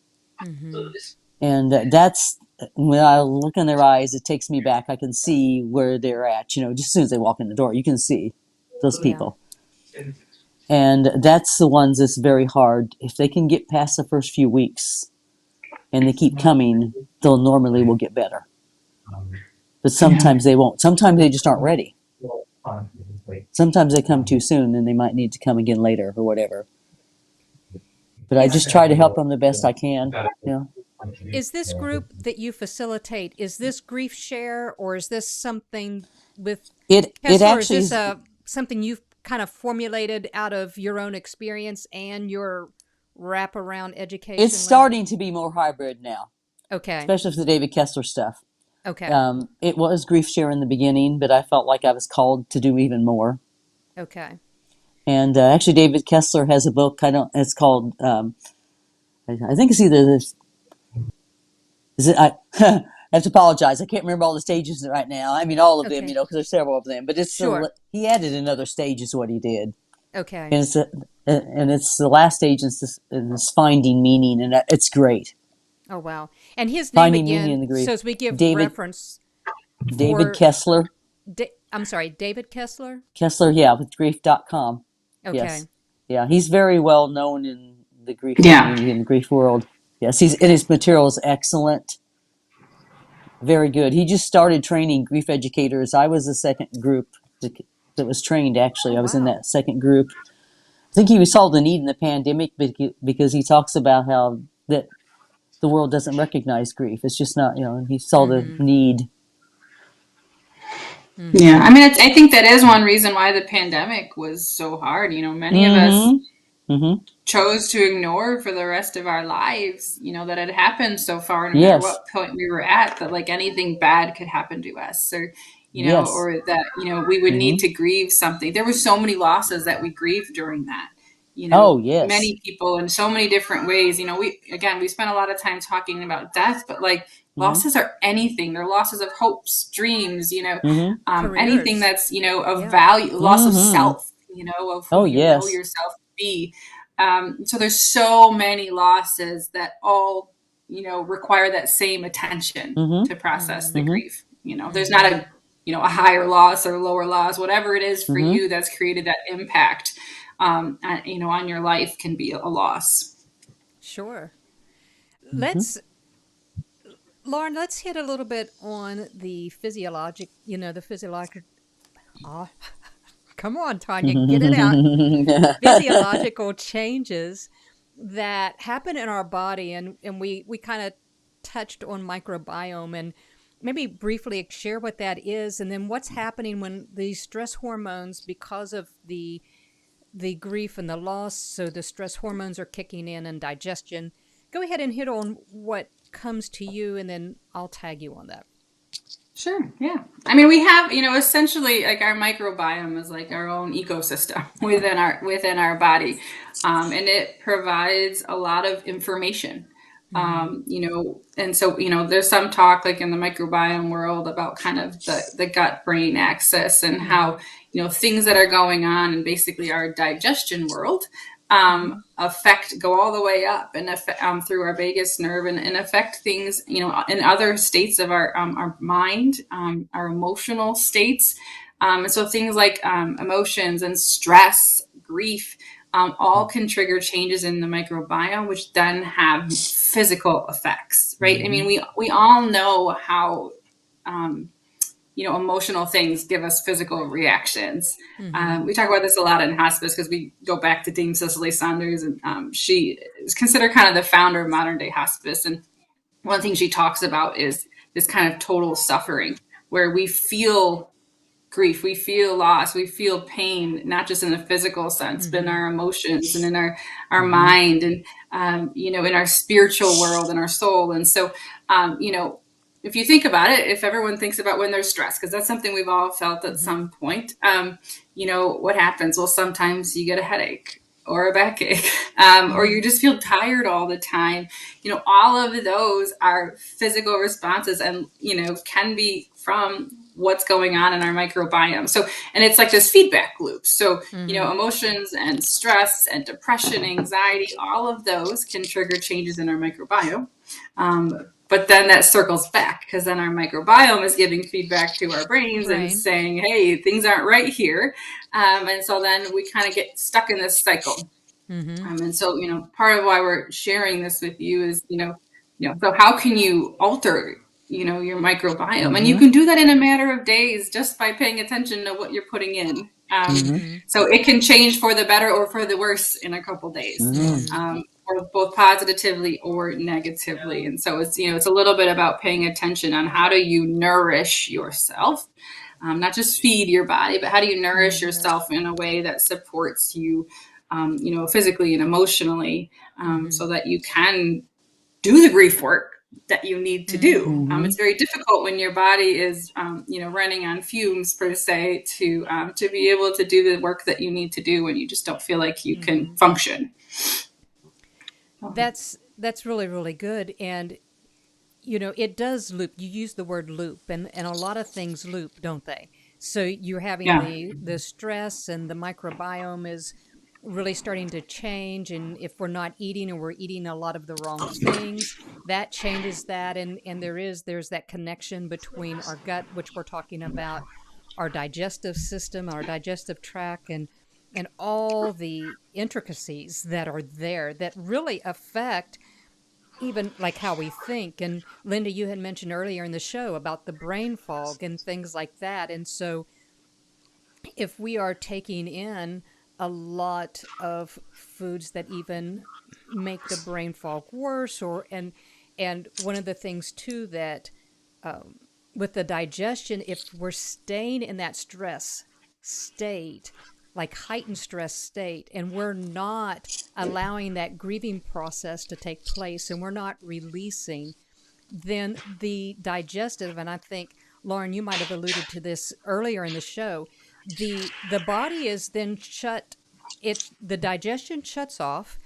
And that's, when I look in their eyes, it takes me back. I can see where they're at. Just as soon as they walk in the door, you can see those people. And that's the ones that's very hard. If they can get past the first few weeks and they keep coming, they'll normally will get better. But sometimes they won't. Sometimes they just aren't ready. Sometimes they come too soon and they might need to come again later or whatever. But I just try to help them the best I can. Is this group that you facilitate, is this grief share, or is this something with Kessler, or is this something you've kind of formulated out of your own experience and your wraparound education? It's starting to be more hybrid now. Okay. Especially for the David Kessler stuff. Okay. It was grief share in the beginning, but I felt like I was called to do even more. Okay. And actually, David Kessler has a book. It's called. I think it's either this. I have to apologize. I can't remember all the stages right now. I mean, all of them, Okay. because there's several of them. But Sure. he added another stage is what he did, Okay. and it's the last stage is this finding meaning, and it's great. Oh, wow. And his name Finding meaning again, in the grief. so as we give David reference David for, Kessler. I'm sorry, David Kessler? Kessler, yeah, with grief.com. Okay. Yes. Yeah, he's very well known in the grief Yeah. community, in the grief world. Yes, and his material is excellent. Very good. He just started training grief educators. I was the second group that was trained, actually. Oh, I was in wow. that second group. I think he saw the need in the pandemic because he talks about how that the world doesn't recognize grief. It's just not, he saw the need. Yeah. I mean, I think that is one reason why the pandemic was so hard. Many of us chose to ignore for the rest of our lives, that had happened so far, no matter Yes. what point we were at, that like anything bad could happen to us, or, Yes. or that, we would need to grieve something. There were so many losses that we grieved during that, Oh, yes. many people in so many different ways. We spent a lot of time talking about death, but like losses are anything. They're losses of hopes, dreams, anything Careers. that's, of Yeah. value, loss of self, of who Oh, you know yes. yourself to be. So there's so many losses that all, require that same attention to process the grief. There's not a higher loss or lower loss, whatever it is for you that's created that impact, on your life can be a loss. Sure. Let's, Lauren, let's hit a little bit on the physiologic. Oh, come on, Tanya, get it out. Physiological changes that happen in our body, and we kind of touched on microbiome, and maybe briefly share what that is, and then what's happening when these stress hormones, because of the grief and the loss, so the stress hormones are kicking in and digestion. Go ahead and hit on what comes to you, and then I'll tag you on that. Sure. Yeah. I mean, we have, essentially like our microbiome is like our own ecosystem within our body. And it provides a lot of information. And so, there's some talk like in the microbiome world about kind of the gut brain axis and how, things that are going on in basically our digestion world go all the way up and through our vagus nerve and affect things, in other states of our mind, our emotional states. And so things like emotions and stress, grief, all can trigger changes in the microbiome, which then have physical effects, right? I mean, we all know how, emotional things give us physical reactions. We talk about this a lot in hospice because we go back to Dame Cicely Saunders, and she is considered kind of the founder of modern day hospice. And one thing she talks about is this kind of total suffering where we feel grief, we feel loss, we feel pain, not just in the physical sense, but in our emotions and in our mind and, in our spiritual world and our soul. And so, if you think about it, if everyone thinks about when there's stress, because that's something we've all felt at some point, what happens? Well, sometimes you get a headache or a backache, or you just feel tired all the time. All of those are physical responses and, can be from what's going on in our microbiome. So, and it's like this feedback loop. So, emotions and stress and depression, anxiety, all of those can trigger changes in our microbiome. But then that circles back because then our microbiome is giving feedback to our brains and saying, hey, things aren't right here. And so then we kind of get stuck in this cycle. And so, part of why we're sharing this with you is, so how can you alter, your microbiome? And you can do that in a matter of days just by paying attention to what you're putting in. So it can change for the better or for the worse in a couple days. Or both positively or negatively. And so it's, it's a little bit about paying attention on how do you nourish yourself, not just feed your body, but how do you nourish yourself in a way that supports you, physically and emotionally, so that you can do the grief work that you need to do. It's very difficult when your body is, running on fumes per se to be able to do the work that you need to do when you just don't feel like you can function. That's really, really good. And it does loop. You use the word loop, and a lot of things loop, don't they? So you're having Yeah. the stress, and the microbiome is really starting to change. And if we're not eating, or we're eating a lot of the wrong things, that changes that. And there's that connection between our gut, which we're talking about, our digestive system, our digestive tract, and all the intricacies that are there that really affect even like how we think. And Linda, you had mentioned earlier in the show about the brain fog and things like that. And so if we are taking in a lot of foods that even make the brain fog worse, and one of the things too that with the digestion, if we're staying in that stress state, like heightened stress state, and we're not allowing that grieving process to take place, and we're not releasing, then the digestive, and I think, Lauren, you might have alluded to this earlier in the show, the body is then shut, the digestion shuts off,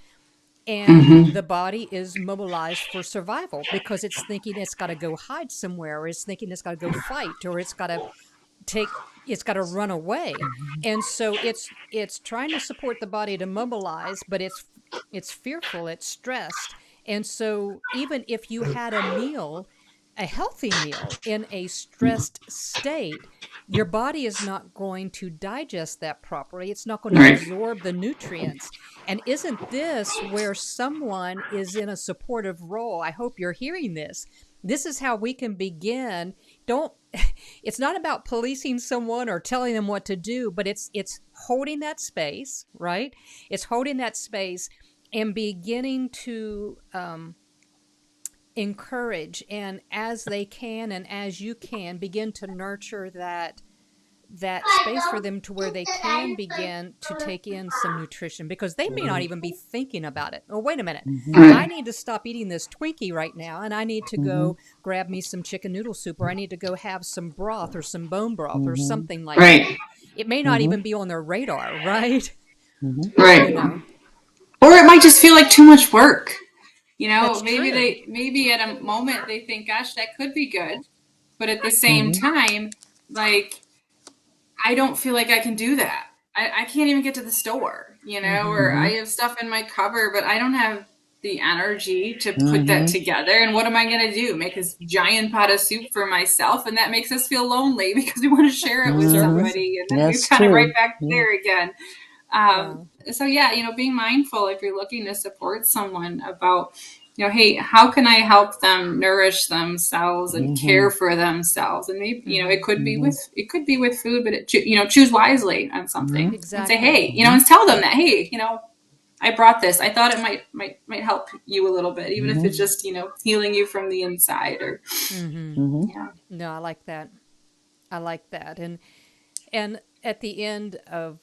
and Mm-hmm. the body is mobilized for survival because it's thinking it's got to go hide somewhere, or it's thinking it's got to go fight, or take it's got to run away. And so it's trying to support the body to mobilize, but it's fearful, it's stressed. And so even if you had a healthy meal in a stressed state, your body is not going to digest that properly. It's not going to Right. absorb the nutrients. And isn't this where someone is in a supportive role? I hope you're hearing this. This is how we can begin. Don't It's not about policing someone or telling them what to do, but it's holding that space, right? It's holding that space and beginning to encourage, and as they can and as you can, begin to nurture that space for them to where they can begin to take in some nutrition, because they may not even be thinking about it. Oh, wait a minute. I Right. need to stop eating this Twinkie right now, and I need to Mm-hmm. go grab me some chicken noodle soup, or I need to go have some broth or some bone broth or Mm-hmm. something like that. Right. It may not Mm-hmm. even be on their radar, right? Mm-hmm. You Right. know, Or it might just feel like too much work. that's true. Maybe at a moment they think, gosh, that could be good. But at the same Mm-hmm. time, like, I don't feel like I can do that. I can't even get to the store, Mm-hmm. or I Mm-hmm. have stuff in my cupboard, but I don't have the energy to put that Mm-hmm. together. And what am I going to do? Make this giant pot of soup for myself? And that makes us feel lonely because we want to share it with Mm-hmm. Service. somebody. And then we're That's kind of right true. back Yeah. there again. Wow. So yeah, being mindful if you're looking to support someone about, hey, how can I help them nourish themselves and Mm-hmm. care for themselves? And maybe, Mm-hmm. it could be Mm-hmm. with food, but choose wisely on something and say, Exactly. hey, and tell them that, hey, I brought this. I thought it might help you a little bit, even if Mm-hmm. it's just, healing you from the inside or, Mm-hmm. Mm-hmm. yeah. No, I like that. I like that. And at the end of,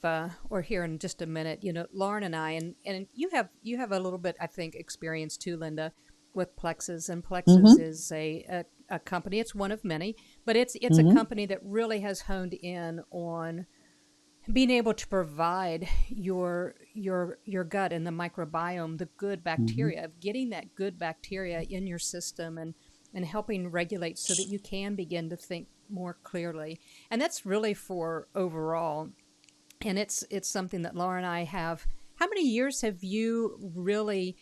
or here in just a minute, Lauren and I, and you have a little bit, I think, experience too, Linda, with Plexus. And Plexus Mm-hmm. is a company. It's one of many, but it's a Mm-hmm. company that really has honed in on being able to provide your gut and the microbiome, the good Mm-hmm. bacteria, of getting that good bacteria in your system, and helping regulate so that you can begin to think more clearly. And that's really for overall. And it's something that Laura and I have. How many years have you really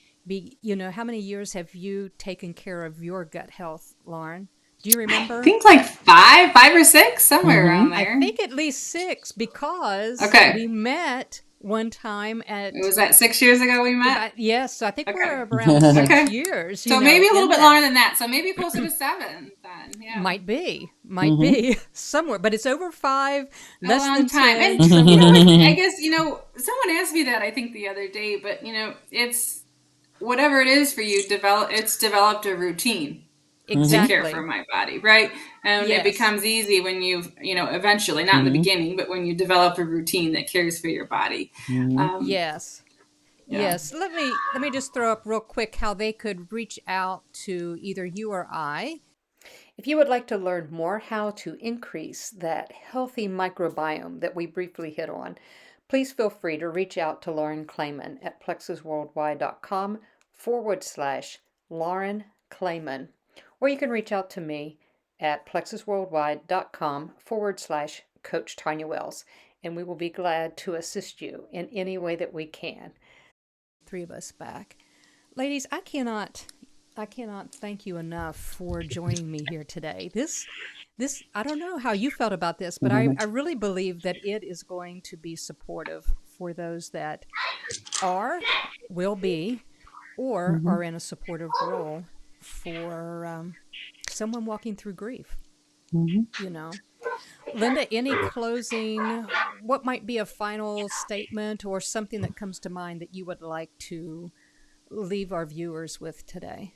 how many years have you taken care of your gut health, Lauren? Do you I remember? think like five or six, somewhere around Mm-hmm. I there. think at least six, because Okay. we met one time It at was that 6 years ago we met. about, yes, so I think Okay. we're around 6 Okay. years, So maybe a little in bit that. longer than that. So maybe closer to 7 then. Yeah. Might Mm-hmm. be somewhere, but it's over 5, A less long than time. 10, And somewhere. I guess, someone asked me that I think the other day, but it's whatever it is for you, it's developed a routine to Mm-hmm. care for Exactly. my body, right? And it Yes. becomes easy when eventually, not in the Mm-hmm. beginning, but when you develop a routine that cares for your body. Mm-hmm. Um, Yes. yeah. Yes. Let me just throw up real quick how they could reach out to either you or I. If you would like to learn more how to increase that healthy microbiome that we briefly hit on, please feel free to reach out to Lauren Kleman at plexusworldwide.com/Lauren Kleman. or you can reach out to me at plexusworldwide.com/Coach Tonya Wells, and we will be glad to assist you in any way that we can. Three of us back. Ladies, I cannot thank you enough for joining me here today. This I don't know how you felt about this, but I really believe that it is going to be supportive for those that are, will be, or are in a supportive role for someone walking through grief. You know, Linda, any closing, what might be a final statement or something that comes to mind that you would like to leave our viewers with today?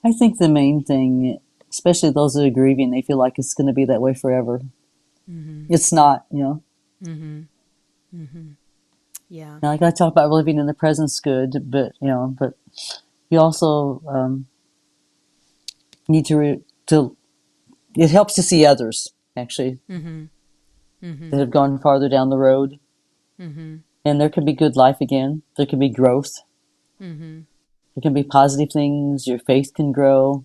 I think the main thing, especially those that are grieving, they feel like it's going to be that way forever. It's not, Yeah. Like I talk about living in the present's good, but but you also need to. It helps to see others actually that have gone farther down the road, and there can be good life again. There can be growth. There can be positive things. Your faith can grow.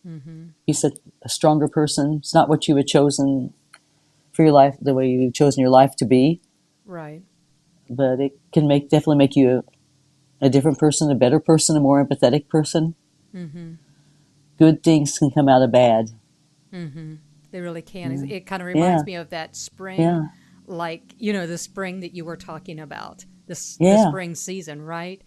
You said a stronger person. It's not what you had chosen for your life, the way you've chosen your life to be. Right. But it can definitely make you a different person, a better person, a more empathetic person. Good things can come out of bad. They really can. It kind of reminds me of that spring, Yeah. like, the spring that you were talking about, the Yeah. spring season, right?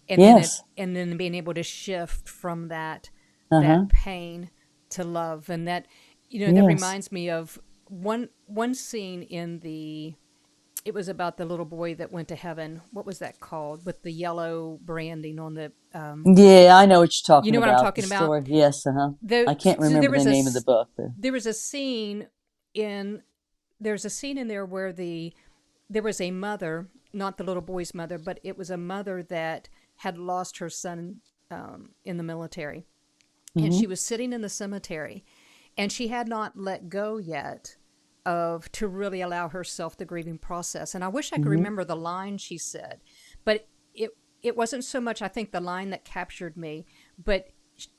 And Yes. then being able to shift from that Uh-huh. pain to love, and that that Yes. reminds me of one scene in it was about the little boy that went to heaven. What was that called? With the yellow branding on the Yeah, I know what you're talking you know what I'm about. talking The about? story. Yes, I can't So remember the name of the book. But there was a scene in there's a scene in there where there was a mother, not the little boy's mother, but it was a mother that had lost her son in the military, and she was sitting in the cemetery, and she had not let go yet to really allow herself the grieving process. And I wish I could remember the line she said, but it wasn't so much, I think, the line that captured me, but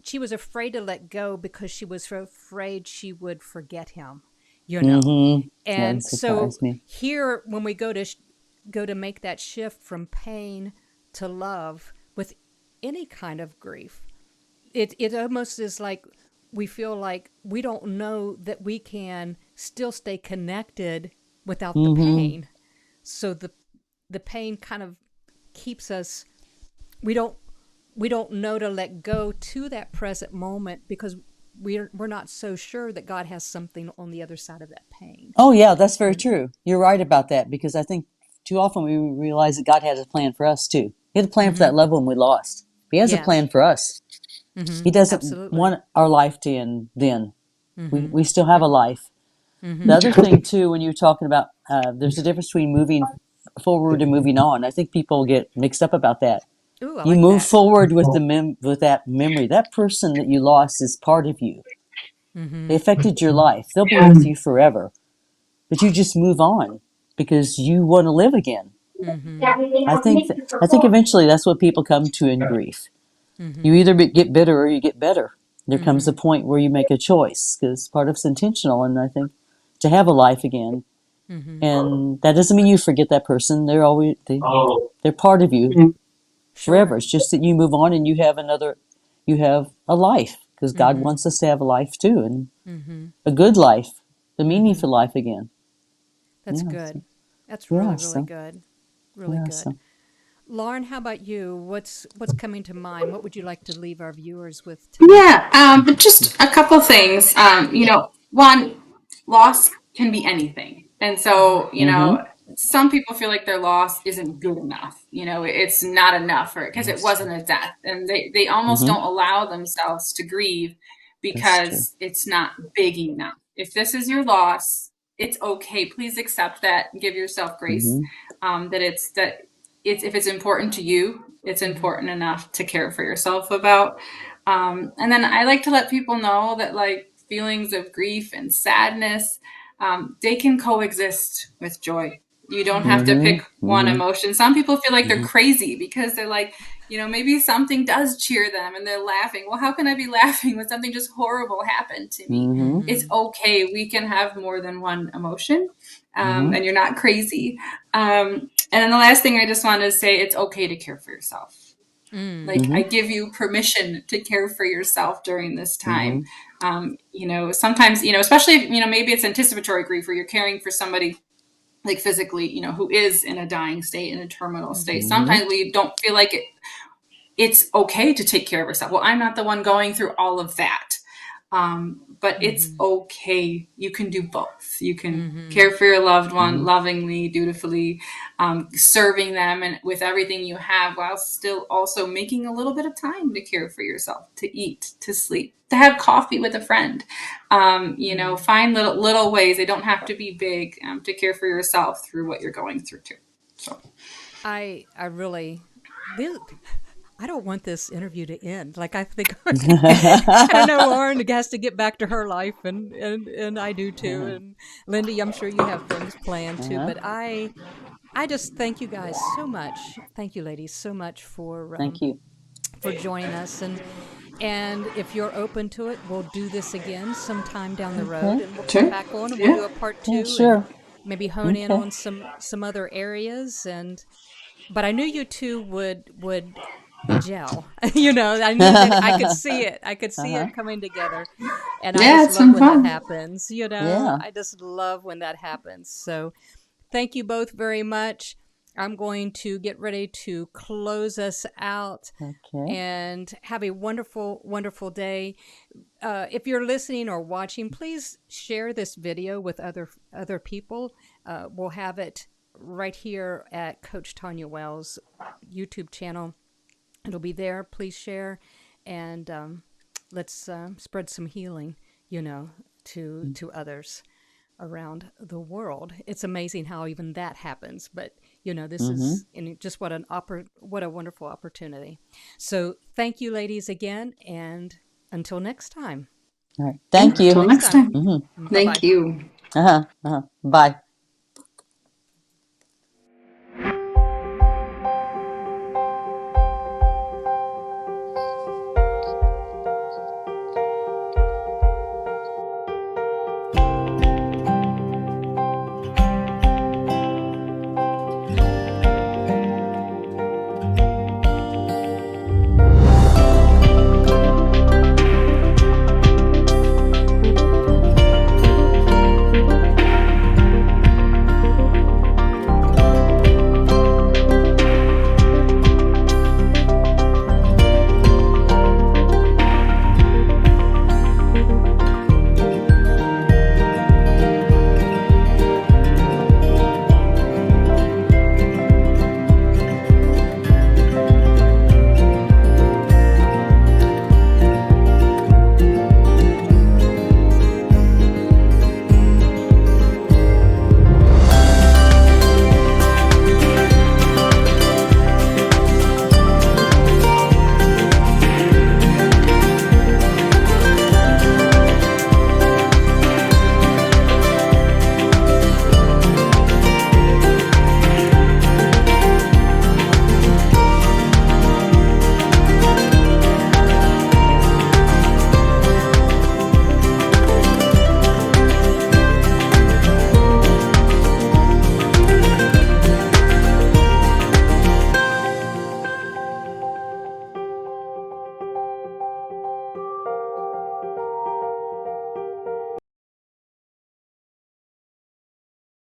she was afraid to let go because she was afraid she would forget him, that And so surprised me. here, when we go to make that shift from pain to love with any kind of grief, it almost is like we feel like we don't know that we can still stay connected without the pain. So the pain kind of keeps us. We don't know to let go to that present moment because we're not so sure that God has something on the other side of that pain. Oh, yeah, that's very true. You're right about that, because I think too often we realize that God has a plan for us too. He had a plan for that loved one we lost. He has a Yes. plan for us. He doesn't Absolutely. want our life to end then. We still have a life. The other thing too, when you're talking about, there's a difference between moving forward and moving on. I think people get mixed up about that. Ooh, I You like move that. forward with with that memory. That person that you lost is part of you. They affected your life. They'll be with you forever. But you just move on because you want to live again. I think eventually that's what people come to in grief. You either get bitter or you get better. There comes a point where you make a choice, because part of it's intentional, and I think to have a life again. And that doesn't mean you forget that person. They're part of you forever. Sure. It's just that you move on and you have a life, because God wants us to have a life too, and a good life, the meaningful life again. That's Yeah, good. That's really, so, good. Really yeah, good. so. Lauren, how about you? What's coming to mind? What would you like to leave our viewers with today? Yeah, just a couple things. One, loss can be anything. And so, some people feel like their loss isn't good enough. It's not enough because it That's true. wasn't a death. And they almost don't allow themselves to grieve That's true. because it's not big enough. If this is your loss, it's okay. Please accept that. Give yourself grace. That if it's important to you, it's important enough to care for yourself about. And then I like to let people know that feelings of grief and sadness, they can coexist with joy. You don't have to pick one emotion. Some people feel like they're crazy because they're like, maybe something does cheer them and they're laughing. Well, how can I be laughing when something just horrible happened to me? Mm-hmm. It's okay. We can have more than one emotion, Mm-hmm. and you're not crazy. And then the last thing I just want to say, it's okay to care for yourself. Like, I give you permission to care for yourself during this time. Sometimes, especially if, maybe it's anticipatory grief where you're caring for somebody like physically, who is in a dying state, in a terminal state. Sometimes we don't feel like it's okay to take care of ourselves. Well, I'm not the one going through all of that. But it's okay. You can do both. You can care for your loved one lovingly, dutifully, serving them and with everything you have, while still also making a little bit of time to care for yourself, to eat, to sleep, to have coffee with a friend. Find little ways. They don't have to be big, to care for yourself through what you're going through too. So I really, I don't want this interview to end. Like, I think I don't know, Lauren has to get back to her life, and I do too. And Lindy, I'm sure you have things planned too. But I just thank you guys so much. Thank you, ladies, so much for Thank you. for joining us. And if you're open to it, we'll do this again sometime down the road, and we'll come back on and we'll do a part 2. Yeah, sure. And maybe hone in on some other areas. But I knew you two would gel. I knew that I could see it. I could see it coming together. And I just love when that happens. Yeah. I just love when that happens. So thank you both very much. I'm going to get ready to close us out. Okay. And have a wonderful, wonderful day. If you're listening or watching, please share this video with other people. We'll have it right here at Coach Tonya Wells' YouTube channel. It'll be there. Please share, and let's spread some healing, to others around the world. It's amazing how even that happens, but this is just what a wonderful opportunity. So thank you, ladies, again, and until next time. All right. Thank you. Until next time. Mm-hmm. Thank you. Bye.